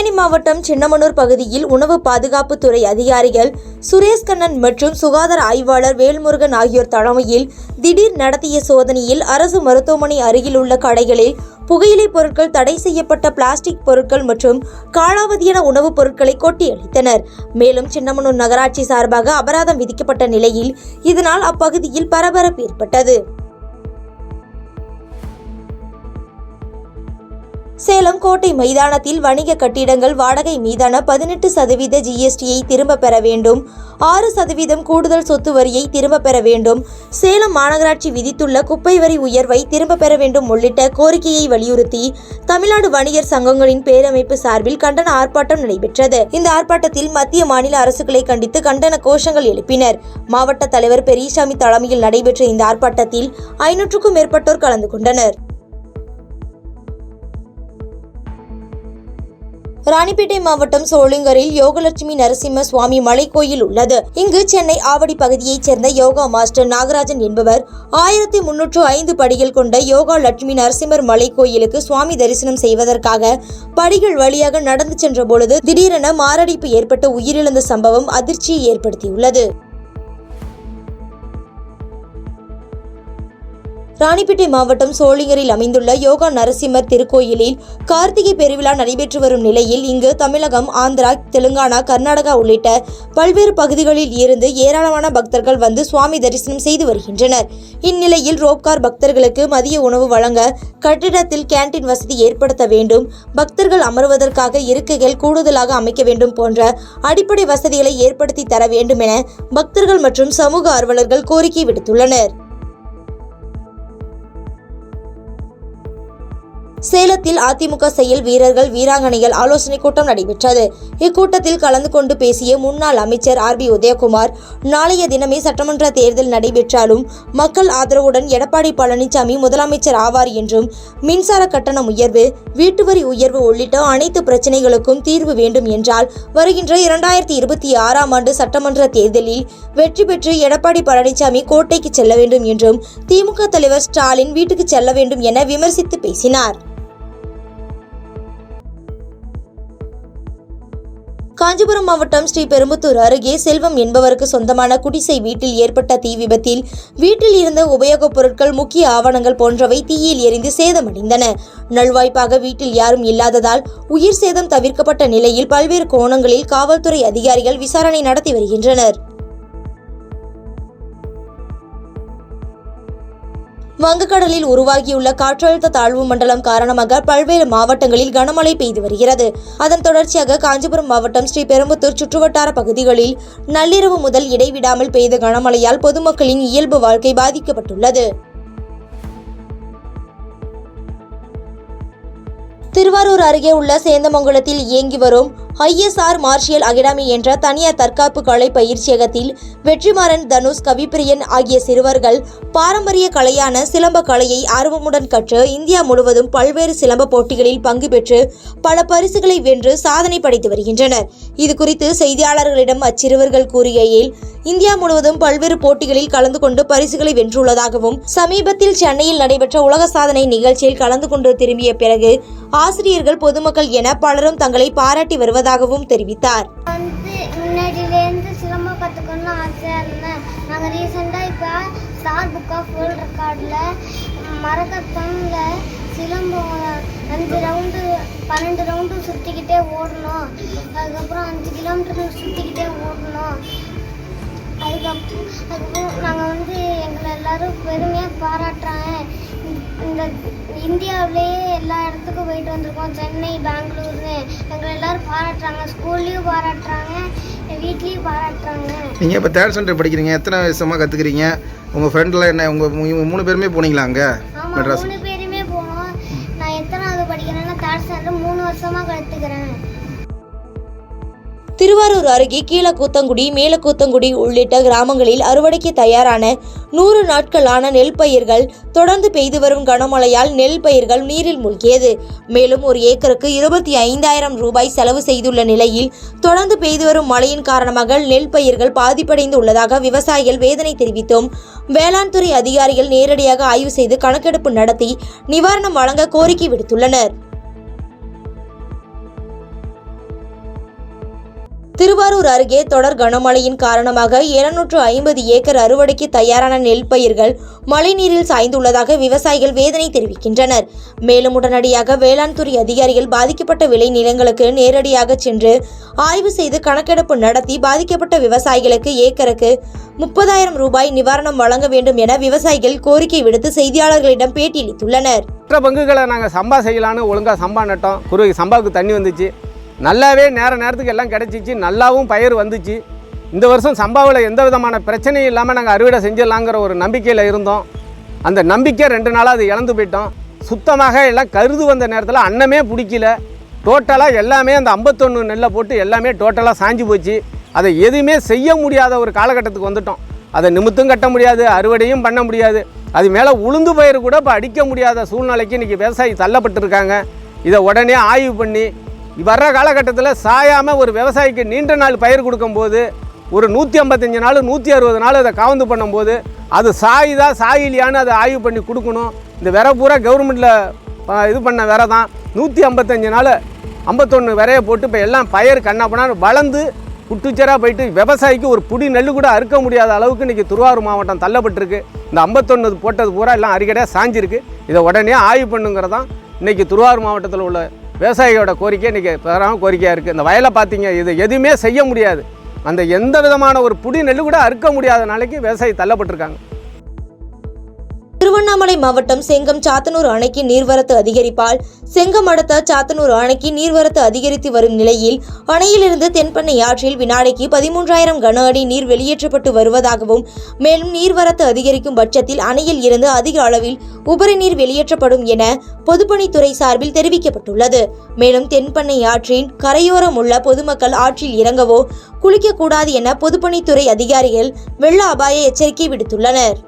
தேனி மாவட்டம் சின்னமனூர் பகுதியில் உணவு பாதுகாப்பு துறை அதிகாரிகள் சுரேஷ் கண்ணன் மற்றும் சுகாதார ஆய்வாளர் வேல்முருகன் ஆகியோர் தலைமையில் திடீர் நடத்திய சோதனையில் அரசு மருத்துவமனை அருகில் உள்ள கடைகளில் புகையிலை பொருட்கள், தடை செய்யப்பட்ட பிளாஸ்டிக் பொருட்கள் மற்றும் காலாவதியான உணவுப் பொருட்களை கொட்டியடித்தனர். மேலும் சின்னமனூர் நகராட்சி சார்பாக அபராதம் விதிக்கப்பட்ட நிலையில் இதனால் அப்பகுதியில் பரபரப்பு ஏற்பட்டது. சேலம் கோட்டை மைதானத்தில் வணிக கட்டிடங்கள் வாடகை மீதான 18% GSTயை திரும்ப பெற வேண்டும், 6% கூடுதல் சொத்து வரியை திரும்ப பெற வேண்டும், சேலம் மாநகராட்சி விதித்துள்ள குப்பை வரி உயர்வை திரும்ப பெற வேண்டும் உள்ளிட்ட கோரிக்கையை வலியுறுத்தி தமிழ்நாடு வணிகர் சங்கங்களின் பேரமைப்பு சார்பில் கண்டன ஆர்ப்பாட்டம் நடைபெற்றது. இந்த ஆர்ப்பாட்டத்தில் மத்திய மாநில அரசுகளை கண்டித்து கண்டன கோஷங்கள் எழுப்பினர். மாவட்ட தலைவர் பெரியசாமி தலைமையில் நடைபெற்ற இந்த ஆர்ப்பாட்டத்தில் 500க்கும் மேற்பட்டோர் கலந்து கொண்டனர். ராணிப்பேட்டை மாவட்டம் சோளிங்கரில் யோகலட்சுமி நரசிம்ம சுவாமி மலைக்கோயில் உள்ளது. இங்கு சென்னை ஆவடி பகுதியைச் சேர்ந்த யோகா மாஸ்டர் நாகராஜன் என்பவர் 1305 படிகள் கொண்ட யோகா லட்சுமி நரசிம்மர் மலைக்கோயிலுக்கு சுவாமி தரிசனம் செய்வதற்காக படிகள் வழியாக நடந்து சென்ற பொழுது திடீரென மாரடைப்பு ஏற்பட்டு உயிரிழந்த சம்பவம் அதிர்ச்சியை ஏற்படுத்தியுள்ளது. ராணிப்பேட்டை மாவட்டம் சோளிங்கரில் அமைந்துள்ள யோகா நரசிம்மர் திருக்கோயிலில் கார்த்திகை பெருவிழா நடைபெற்று வரும் நிலையில் இங்கு தமிழகம், ஆந்திரா, தெலுங்கானா, கர்நாடகா உள்ளிட்ட பல்வேறு பகுதிகளில் இருந்து ஏராளமான பக்தர்கள் வந்து சுவாமி தரிசனம் செய்து வருகின்றனர். இந்நிலையில் ரோப்கார் பக்தர்களுக்கு மதிய உணவு வழங்க கட்டிடத்தில் கேண்டீன் வசதி ஏற்படுத்த வேண்டும், பக்தர்கள் அமர்வதற்காக இருக்கைகள் கூடுதலாக அமைக்க வேண்டும் போன்ற அடிப்படை வசதிகளை ஏற்படுத்தி தர வேண்டும் என பக்தர்கள் மற்றும் சமூக ஆர்வலர்கள் கோரிக்கை விடுத்துள்ளனர். சேலத்தில் அதிமுக செயல் வீரர்கள், வீராங்கனைகள் ஆலோசனை கூட்டம் நடைபெற்றது. இக்கூட்டத்தில் கலந்து கொண்டு பேசிய முன்னாள் அமைச்சர் RB உதயகுமார், நாளைய தினமே சட்டமன்ற தேர்தல் நடைபெற்றாலும் மக்கள் ஆதரவுடன் எடப்பாடி பழனிசாமி முதலமைச்சர் ஆவார் என்றும், மின்சார கட்டணம் உயர்வு, வீட்டுவரி உயர்வு உள்ளிட்ட அனைத்து பிரச்சனைகளுக்கும் தீர்வு வேண்டும் என்றால் வருகின்ற 2026ஆம் ஆண்டு சட்டமன்ற தேர்தலில் வெற்றி பெற்று எடப்பாடி பழனிசாமி கோட்டைக்கு செல்ல வேண்டும் என்றும், திமுக தலைவர் ஸ்டாலின் வீட்டுக்கு செல்ல வேண்டும் என விமர்சித்து பேசினார். காஞ்சிபுரம் மாவட்டம் ஸ்ரீபெரும்புத்தூர் அருகே செல்வம் என்பவருக்கு சொந்தமான குடிசை வீட்டில் ஏற்பட்ட தீ விபத்தில் வீட்டில் இருந்த உபயோகப் பொருட்கள், முக்கிய ஆவணங்கள் போன்றவை தீயில் எரிந்து சேதமடைந்தன. நல்வாய்ப்பாக வீட்டில் யாரும் இல்லாததால் உயிர் சேதம் தவிர்க்கப்பட்ட நிலையில் பல்வேறு கோணங்களில் காவல்துறை அதிகாரிகள் விசாரணை நடத்தி வருகின்றனர். வங்கக்கடலில் உருவாகியுள்ள காற்றழுத்த தாழ்வு மண்டலம் காரணமாக பல்வேறு மாவட்டங்களில் கனமழை பெய்து வருகிறது. அதன் தொடர்ச்சியாக காஞ்சிபுரம் மாவட்டம் ஸ்ரீபெரும்புத்தூர் சுற்றுவட்டார பகுதிகளில் நள்ளிரவு முதல் இடைவிடாமல் பெய்த கனமழையால் பொதுமக்களின் இயல்பு வாழ்க்கை பாதிக்கப்பட்டுள்ளது. திருவாரூர் அருகே உள்ள சேந்தமங்கலத்தில் இயங்கி வரும் ISR மார்ஷியல் அகாடமி என்ற தனியார் தற்காப்பு கலை பயிற்சியகத்தில் வெற்றிமாறன், தனுஷ், கவிப்பிரியன் ஆகிய சிறுவர்கள் பாரம்பரிய கலையான சிலம்ப கலையை ஆர்வமுடன் கற்று இந்தியா முழுவதும் பல்வேறு சிலம்ப போட்டிகளில் பங்கு பெற்று பல பரிசுகளை வென்று சாதனை படைத்து வருகின்றனர். இது குறித்து செய்தியாளர்களிடம் அச்சிறுவர்கள் கூறுகையில், இந்தியா முழுவதும் பல்வேறு போட்டிகளில் கலந்து கொண்டு பரிசுகளை வென்றுள்ளதாகவும், சமீபத்தில் சென்னையில் நடைபெற்ற உலக சாதனை நிகழ்ச்சியில் கலந்து கொண்டு திரும்பிய பிறகு ஆசிரியர்கள், பொதுமக்கள் என பலரும் தங்களை பாராட்டி வருவதாகவும் தெரிவித்தார். முன்னாடியிலேருந்து சிலம்பம் கற்றுக்கணும்னு ஆசையாக இருந்தேன். நாங்கள் ரீசெண்டாக இப்போ ஸ்டார் புக் ஆஃப் வேர்ல்ட் ரெக்கார்டில் மரக்கட்டமில் சிலம்பம் 5 ரவுண்டு 12 ரவுண்டு சுற்றிக்கிட்டே ஓடணும், அதுக்கப்புறம் 5 கிலோமீட்டர் சுற்றிக்கிட்டே ஓடணும். அதுக்கப்புறம் நாங்கள் எங்களை எல்லோரும் பெருமையாக பாராட்டுறாங்க. இந்த இந்தியாவிலேயே எல்லா இடத்துக்கும் போயிட்டு வந்திருக்கோம், சென்னை, பெங்களூர்னு எங்களை எல்லோரும் பாராட்டுறாங்க. ஸ்கூல்லேயும் பாராட்டுறாங்க, வீட்லேயும் பாராட்டுறாங்க. நீங்கள் இப்போ தேர்ட் ஸ்டாண்டர்ட் படிக்கிறீங்க, எத்தனை வருஷமாக கற்றுக்கிறீங்க? உங்கள் ஃப்ரெண்டில் என்ன, உங்கள் 3 பேருமே போனீங்களா அங்கே? ஆமாம், 3 பேருமே போனோம். நான் எத்தனாவது படிக்கிறேன்னா தேர்ட் ஸ்டாண்டர்ட், 3 வருஷமாக கற்றுக்கிறேன். திருவாரூர் அருகே கீழக்கூத்தங்குடி, மேலக்கூத்தங்குடி உள்ளிட்ட கிராமங்களில் அறுவடைக்கு தயாரான 100 நாட்களான நெல் பயிர்கள் தொடர்ந்து பெய்து வரும் கனமழையால் நெல் பயிர்கள் நீரில் மூழ்கியது. மேலும் ஒரு ஏக்கருக்கு 25,000 ரூபாய் செலவு செய்துள்ள நிலையில் தொடர்ந்து பெய்து வரும் மழையின் காரணமாக நெல் பயிர்கள் பாதிப்படைந்து உள்ளதாக விவசாயிகள் வேதனை தெரிவித்தும் வேளாண் துறை அதிகாரிகள் நேரடியாக ஆய்வு செய்து கணக்கெடுப்பு நடத்தி நிவாரணம் வழங்க கோரிக்கை விடுத்துள்ளனர். திருவாரூர் அருகே தொடர் கனமழையின் காரணமாக 750 ஏக்கர் அறுவடைக்கு தயாரான நெல் பயிர்கள் மழைநீரில் சாய்ந்துள்ளதாக விவசாயிகள் வேதனை தெரிவிக்கின்றனர். மேலும் உடனடியாக வேளாண் துறை அதிகாரிகள் பாதிக்கப்பட்ட விளை நிலங்களுக்கு நேரடியாக சென்று ஆய்வு செய்து கணக்கெடுப்பு நடத்தி பாதிக்கப்பட்ட விவசாயிகளுக்கு ஏக்கருக்கு 30,000 ரூபாய் நிவாரணம் வழங்க வேண்டும் என விவசாயிகள் கோரிக்கை விடுத்து செய்தியாளர்களிடம் பேட்டியளித்துள்ளனர். மற்ற பங்குகளை நாங்கள் சம்பா செய்யலான்னு ஒழுங்காக சம்பா நட்டோம். குறுவை சம்பாவுக்கு தண்ணி வந்துச்சு, நல்லாவே நேரத்துக்கு எல்லாம் கிடச்சிச்சு, நல்லாவும் பயிர் வந்துச்சு. இந்த வருஷம் சம்பாவில் எந்த விதமான பிரச்சனையும் இல்லாமல் நாங்கள் அறுவடை செஞ்சிடலாங்கிற ஒரு நம்பிக்கையில் இருந்தோம். அந்த நம்பிக்கை 2 நாளாக அது இழந்து போயிட்டோம். சுத்தமாக எல்லாம் கருது வந்த நேரத்தில் அன்னமே பிடிக்கல. டோட்டலாக எல்லாமே அந்த 51 நெல்லை போட்டு எல்லாமே டோட்டலாக சாஞ்சு போச்சு. அதை எதுவுமே செய்ய முடியாத ஒரு காலகட்டத்துக்கு வந்துட்டோம். அதை நிமித்தும் கட்ட முடியாது, அறுவடையும் பண்ண முடியாது. அது மேலே உளுந்து பயிர் கூட இப்போ அடிக்க முடியாத சூழ்நிலைக்கு இன்றைக்கி விவசாயி தள்ளப்பட்டிருக்காங்க. இதை உடனே ஆய்வு பண்ணி வர்ற காலகட்டத்தில் சாயாமல் ஒரு விவசாயிக்கு நீண்ட நாள் பயிர் கொடுக்கும்போது ஒரு 155 நாள் 160 நாள் அதை காவந்து பண்ணும்போது அது சாயுதா சாயிலியான்னு அதை ஆய்வு பண்ணி கொடுக்கணும். இந்த விரை பூரா கவர்மெண்ட்டில் இது பண்ண விரை தான். 155 நாள் 51 விரையை போட்டு இப்போ எல்லாம் பயிர் கண்ணாப்பண்ணான்னு வளர்ந்து குட்டுச்சராக போயிட்டு விவசாயிக்கு ஒரு புடி நெல் கூட அறுக்க முடியாத அளவுக்கு இன்றைக்கி திருவாரூர் மாவட்டம் தள்ளப்பட்டிருக்கு. இந்த 51 போட்டது பூரா எல்லாம் அரிக்கடையாக சாஞ்சிருக்கு. இதை உடனே ஆய்வு பண்ணுங்கிறதான் இன்றைக்கி திருவாரூர் மாவட்டத்தில் உள்ள விவசாயியோட கோரிக்கை இன்றைக்கி பிரதான கோரிக்கையாக இருக்குது. இந்த வயலை பார்த்தீங்க, இது எதுவுமே செய்ய முடியாது. அந்த எந்த விதமான ஒரு புடி நெல் கூட அறுக்க முடியாத நாளைக்கு விவசாயி தள்ளப்பட்டிருக்காங்க. திருவண்ணாமலை மாவட்டம் செங்கம் சாத்தனூர் அணைக்கு நீர்வரத்து அதிகரிப்பால் செங்கம் அடுத்த சாத்தனூர் அணைக்கு நீர்வரத்து அதிகரித்து வரும் நிலையில் அணையிலிருந்து தென்பெண்ணை ஆற்றில் வினாடிக்கு 13,000 கன அடி நீர் வெளியேற்றப்பட்டு வருவதாகவும், மேலும் நீர்வரத்து அதிகரிக்கும் பட்சத்தில் அணையில் இருந்து அதிக அளவில் உபரி நீர் வெளியேற்றப்படும் என பொதுப்பணித்துறை சார்பில் தெரிவிக்கப்பட்டுள்ளது. மேலும் தென்பெண்ணை ஆற்றின் கரையோரம் உள்ள பொதுமக்கள் ஆற்றில் இறங்கவோ குளிக்கக்கூடாது என பொதுப்பணித்துறை அதிகாரிகள் வெள்ள அபாய எச்சரிக்கை விடுத்துள்ளனர்.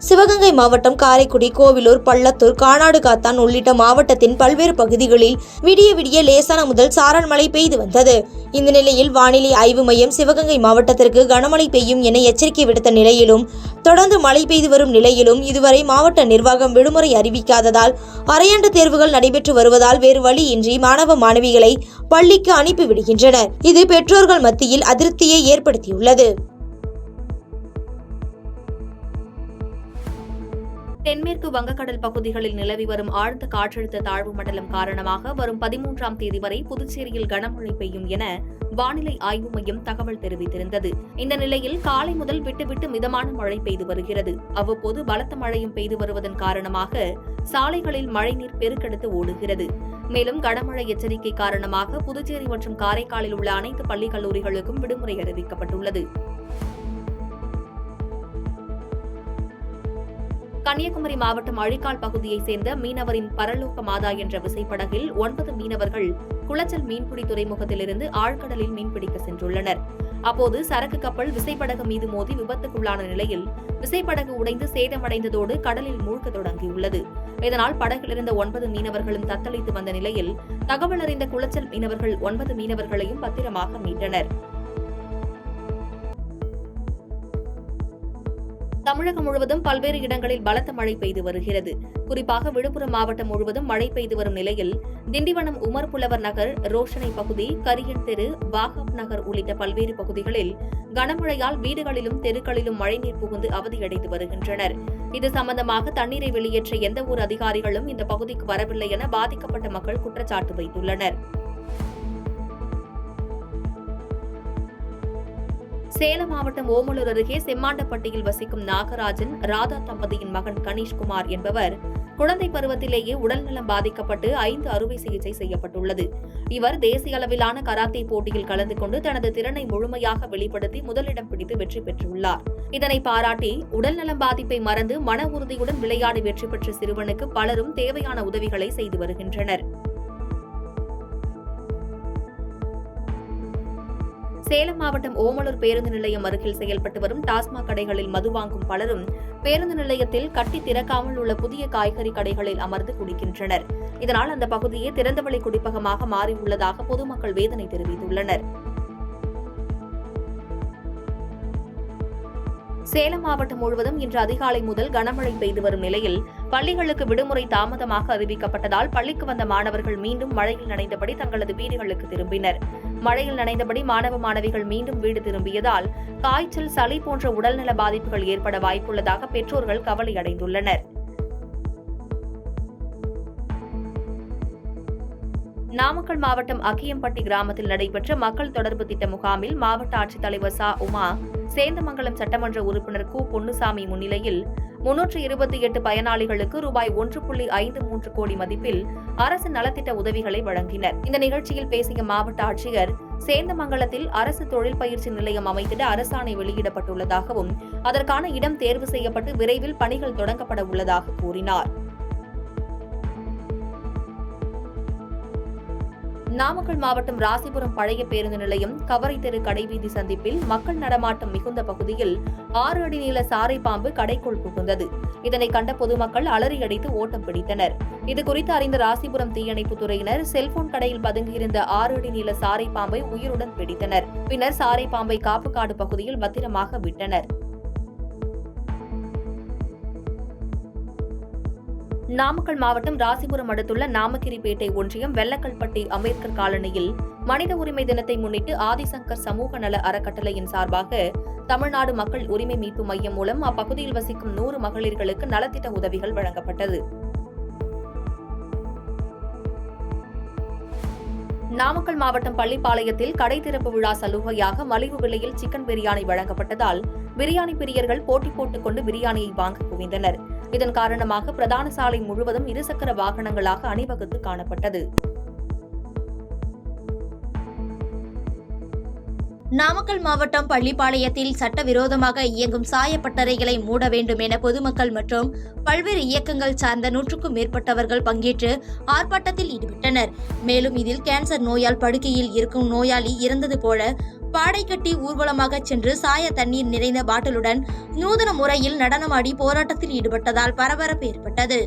சிவகங்கை மாவட்டம் காரைக்குடி, கோவிலூர், பள்ளத்தூர், கானாடு காத்தான் உள்ளிட்ட மாவட்டத்தின் பல்வேறு பகுதிகளில் விடிய லேசான முதல் சாரல் மழை பெய்து வந்தது. இந்த நிலையில் வானிலை ஆய்வு மையம் சிவகங்கை மாவட்டத்திற்கு கனமழை பெய்யும் என எச்சரிக்கை விடுத்த நிலையிலும் தொடர்ந்து மழை பெய்து வரும் நிலையிலும் இதுவரை மாவட்ட நிர்வாகம் விடுமுறை அறிவிக்காததால் அரையாண்டு தேர்வுகள் நடைபெற்று வருவதால் வேறு வழியின்றி மாணவ மாணவிகளை பள்ளிக்கு அனுப்பிவிடுகின்றனர். இது பெற்றோர்கள் மத்தியில் அதிருப்தியை ஏற்படுத்தியுள்ளது. தென்மேற்கு வங்கக்கடல் பகுதிகளில் நிலவி வரும் ஆழ்ந்த காற்றழுத்த தாழ்வு மண்டலம் காரணமாக வரும் 13ஆம் தேதி வரை புதுச்சேரியில் கனமழை பெய்யும் என வானிலை ஆய்வு மையம் தகவல் தெரிவித்திருந்தது. இந்த நிலையில் காலை முதல் விட்டுவிட்டு மிதமான மழை பெய்து வருகிறது. அவ்வப்போது பலத்த மழையும் பெய்து வருவதன் காரணமாக சாலைகளில் மழைநீர் பெருக்கெடுத்து ஓடுகிறது. மேலும் கனமழை எச்சரிக்கை காரணமாக புதுச்சேரி மற்றும் காரைக்காலில் உள்ள அனைத்து பள்ளி கல்லூரிகளுக்கும் விடுமுறை அறிவிக்கப்பட்டுள்ளது. கன்னியாகுமரி மாவட்டம் அழிக்கால் பகுதியைச் சேர்ந்த மீனவரின் பரலோக மாதா என்ற விசைப்படகில் 9 மீனவர்கள் குளச்சல் மீன்பிடி துறைமுகத்திலிருந்து ஆழ்கடலில் மீன்பிடிக்க சென்றுள்ளனர். அப்போது சரக்கு கப்பல் விசைப்படகு மீது மோதி விபத்துக்குள்ளான நிலையில் விசைப்படகு உடைந்து சேதமடைந்ததோடு கடலில் மூழ்க தொடங்கியுள்ளது. இதனால் படகிலிருந்த 9 மீனவர்களும் தத்தளித்து வந்த நிலையில் தகவல் அறிந்த குளச்சல் மீனவர்கள் 9 மீனவர்களையும் பத்திரமாக மீட்டனர். தமிழகம் முழுவதும் பல்வேறு இடங்களில் பலத்த மழை பெய்து வருகிறது. குறிப்பாக விழுப்புரம் மாவட்டம் முழுவதும் மழை பெய்து வரும் நிலையில் திண்டிவனம் உமர் புலவர் நகர், ரோஷனை பகுதி, கரியன் தெரு, வாகப் நகர் உள்ளிட்ட பல்வேறு பகுதிகளில் கனமழையால் வீடுகளிலும் தெருக்களிலும் மழைநீர் புகுந்து அவதியடைந்து வருகின்றனர். இது சம்பந்தமாக தண்ணீரை வெளியேற்ற எந்த ஒரு அதிகாரிகளும் இந்த பகுதிக்கு வரவில்லை என பாதிக்கப்பட்ட மக்கள் குற்றச்சாட்டு வைத்துள்ளனர். சேலம் மாவட்டம் ஓமலூர் அருகே செம்மாண்டப்பட்டியில் வசிக்கும் நாகராஜன், ராதா தம்பதியின் மகன் கணேஷ்குமார் என்பவர் குழந்தை பருவத்திலேயே உடல்நலம் பாதிக்கப்பட்டு 5 அறுவை சிகிச்சை செய்யப்பட்டுள்ளது. இவர் தேசிய அளவிலான கராத்தே போட்டியில் கலந்து கொண்டு தனது திறனை முழுமையாக வெளிப்படுத்தி முதலிடம் பிடித்து வெற்றி பெற்றுள்ளார். இதனை பாராட்டி உடல்நலம் பாதிப்பை மறந்து மன உறுதியுடன் விளையாடி வெற்றி பெற்ற சிறுவனுக்கு பலரும் தேவையான உதவிகளை செய்து வருகின்றனர். சேலம் மாவட்டம் ஓமலூர் பேருந்து நிலையம் அருகில் செயல்பட்டு வரும் டாஸ்மாக் கடைகளில் மது வாங்கும் பலரும் பேருந்து நிலையத்தில் கட்டி திறக்காமல் உள்ள புதிய காய்கறி கடைகளில் அமர்ந்து குடிக்கின்றனர். இதனால் அந்த பகுதியே திறந்தவெளி குடிப்பகமாக மாறியுள்ளதாக பொதுமக்கள் வேதனை தெரிவித்துள்ளனர். சேலம் மாவட்டம் முழுவதும் இன்று அதிகாலை முதல் கனமழை பெய்து வரும் நிலையில் பள்ளிகளுக்கு விடுமுறை தாமதமாக அறிவிக்கப்பட்டதால் பள்ளிக்கு வந்த மாணவர்கள் மீண்டும் மழையில் நனைந்தபடி தங்களது வீடுகளுக்கு திரும்பினர். மழையில் நனைந்தபடி மாணவ மாணவிகள் மீண்டும் வீடு திரும்பியதால் காய்ச்சல், சளி போன்ற உடல்நல பாதிப்புகள் ஏற்பட வாய்ப்புள்ளதாக பெற்றோர்கள் கவலையடைந்துள்ளனர். நாமக்கல் மாவட்டம் அக்கியம்பட்டி கிராமத்தில் நடைபெற்ற மக்கள் தொடர்பு திட்ட முகாமில் மாவட்ட ஆட்சித்தலைவர் ச. உமா, சேந்தமங்கலம் சட்டமன்ற உறுப்பினர் கு. பொன்னுசாமி முன்னிலையில் 328 பயனாளிகளுக்கு ரூபாய் 1.53 கோடி மதிப்பில் அரசு நலத்திட்ட உதவிகளை வழங்கினர். இந்த நிகழ்ச்சியில் பேசிய மாவட்ட ஆட்சியர், சேந்தமங்கலத்தில் அரசு தொழில் பயிற்சி நிலையம் அமைத்திட அரசாணை வெளியிடப்பட்டுள்ளதாகவும் அதற்கான இடம் தேர்வு செய்யப்பட்டு விரைவில் பணிகள் தொடங்கப்பட உள்ளதாக கூறினார். நாமக்கல் மாவட்டம் ராசிபுரம் பழைய பேருந்து நிலையம் கவரை தெரு கடைவீதி சந்திப்பில் மக்கள் நடமாட்டம் மிகுந்த பகுதியில் 6 அடி நீள சாரை பாம்பு கடைக்குள் புகுந்தது. இதனை கண்ட பொதுமக்கள் அலறியடித்து ஓட்டம் பிடித்தனர். இதுகுறித்து அறிந்த ராசிபுரம் தீயணைப்புத் துறையினர் செல்போன் கடையில் பதுங்கியிருந்த 6 அடி நீள சாரை பாம்பை உயிருடன் பிடித்தனர். பின்னர் சாரை பாம்பை காப்புக்காடு பகுதியில் பத்திரமாக விட்டனர். நாமக்கல் மாவட்டம் ராசிபுரம் அடுத்துள்ள நாமகிரிப்பேட்டை ஒன்றியம் வெள்ளக்கல்பட்டி அம்பேத்கர் காலனியில் மனித உரிமை தினத்தை முன்னிட்டு ஆதிசங்கர் சமூக நல அறக்கட்டளையின் சார்பாக தமிழ்நாடு மக்கள் உரிமை மீட்பு மையம் மூலம் அப்பகுதியில் வசிக்கும் 100 மகளிர்களுக்கு நலத்திட்ட உதவிகள் வழங்கப்பட்டது. நாமக்கல் மாவட்டம் பள்ளிப்பாளையத்தில் கடை திறப்பு விழா சலுகையாக மலிவு விலையில் சிக்கன் பிரியாணி வழங்கப்பட்டதால் பிரியாணி பிரியர்கள் போட்டி போட்டுக் கொண்டு பிரியாணியை வாங்க குவிந்தனர். இதன் காரணமாக பிரதான சாலை முழுவதும் இருசக்கர வாகனங்களாக அணிவகுத்து காணப்பட்டது. நாமக்கல் மாவட்டம் பள்ளிப்பாளையத்தில் சட்டவிரோதமாக இயங்கும் சாயப்பட்டறைகளை மூட வேண்டும் என பொதுமக்கள் மற்றும் பல்வேறு இயக்கங்கள் சார்ந்த 100க்கும் மேற்பட்டவர்கள் பங்கேற்று ஆர்ப்பாட்டத்தில் ஈடுபட்டனர். மேலும் இதில் கேன்சர் நோயால் படுக்கையில் இருக்கும் நோயாளி இறந்தது போல பாடை கட்டி ஊர்வலமாக சென்று சாய தண்ணீர் நிறைந்த பாட்டிலுடன் நூதன முறையில் நடனமாடி போராட்டத்தில் ஈடுபட்டதால் பரபரப்பு ஏற்பட்டது.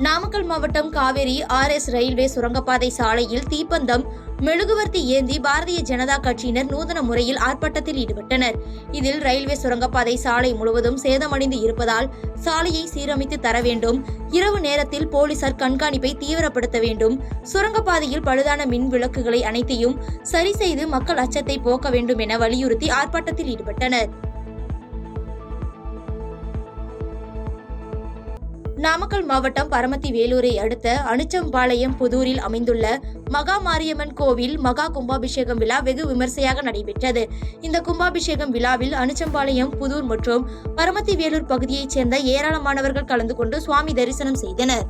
நாமக்கல் மாவட்டம் காவேரி RS ரயில்வே சுரங்கப்பாதை சாலையில் தீப்பந்தம், மெழுகுவர்த்தி ஏந்தி பாரதிய ஜனதா கட்சியினர் நூதன முறையில் ஆர்ப்பாட்டத்தில் ஈடுபட்டனர். இதில் ரயில்வே சுரங்கப்பாதை சாலை முழுவதும் சேதமடைந்து இருப்பதால் சாலையை சீரமைத்து தர வேண்டும், இரவு நேரத்தில் போலீசார் கண்காணிப்பை தீவிரப்படுத்த வேண்டும், சுரங்கப்பாதையில் பழுதான மின் விளக்குகளை அனைத்தையும் சரி செய்து மக்கள் அச்சத்தை போக்க வேண்டும் என வலியுறுத்தி ஆர்ப்பாட்டத்தில் ஈடுபட்டனர். நாமக்கல் மாவட்டம் பரமத்தி வேலூரை அடுத்த அனுச்சம்பாளையம் புதூரில் அமைந்துள்ள மகா மாரியம்மன் கோவில் மகா கும்பாபிஷேகம் விழா வெகு விமர்சையாக நடைபெற்றது. இந்த கும்பாபிஷேகம் விழாவில் அனுச்சம்பாளையம், புதூர் மற்றும் பரமத்தி வேலூர் பகுதியைச் சேர்ந்த ஏராளமானவர்கள் கலந்து கொண்டு சுவாமி தரிசனம் செய்தனர்.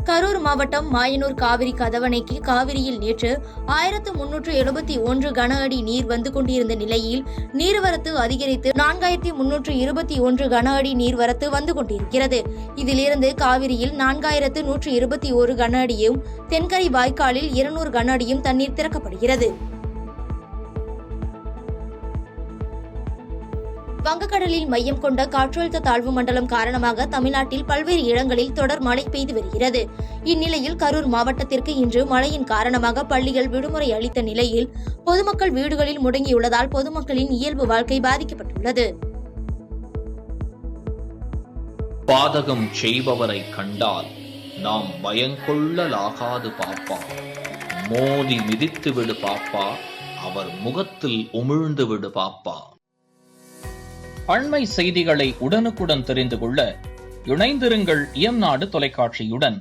கரூர் மாவட்டம் மாயனூர் காவிரி கதவணைக்கு காவிரியில் நேற்று 1371 கன அடி நீர் வந்து கொண்டிருந்த நிலையில் நீர்வரத்து அதிகரித்து 4321 கன அடி நீர்வரத்து வந்து கொண்டிருக்கிறது. இதிலிருந்து காவிரியில் 4121 கன அடியும், தென்கரை வாய்க்காலில் 200 கன அடியும் தண்ணீர் திறக்கப்படுகிறது. வங்கக்கடலில் மையம் கொண்ட காற்றழுத்த தாழ்வு மண்டலம் காரணமாக தமிழ்நாட்டில் பல்வேறு இடங்களில் தொடர் மழை பெய்து வருகிறது. இந்நிலையில் கரூர் மாவட்டத்திற்கு இன்று மழையின் காரணமாக பள்ளிகள் விடுமுறை அளித்த நிலையில் பொதுமக்கள் வீடுகளில் முடங்கியுள்ளதால் பொதுமக்களின் இயல்பு வாழ்க்கை பாதிக்கப்பட்டுள்ளது. பாதகம் செய்பவரை கண்டால் நாம் பயங்கொள்ளலாகாது பாப்பா, மோதி மிதித்து விடு பாப்பா, அவர் முகத்தில் உமிழ்ந்து விடு பாப்பா. அண்மை செய்திகளை உடனுக்குடன் தெரிந்து கொள்ள இணைந்திருங்கள் இயம்நாடு தொலைக்காட்சியுடன்.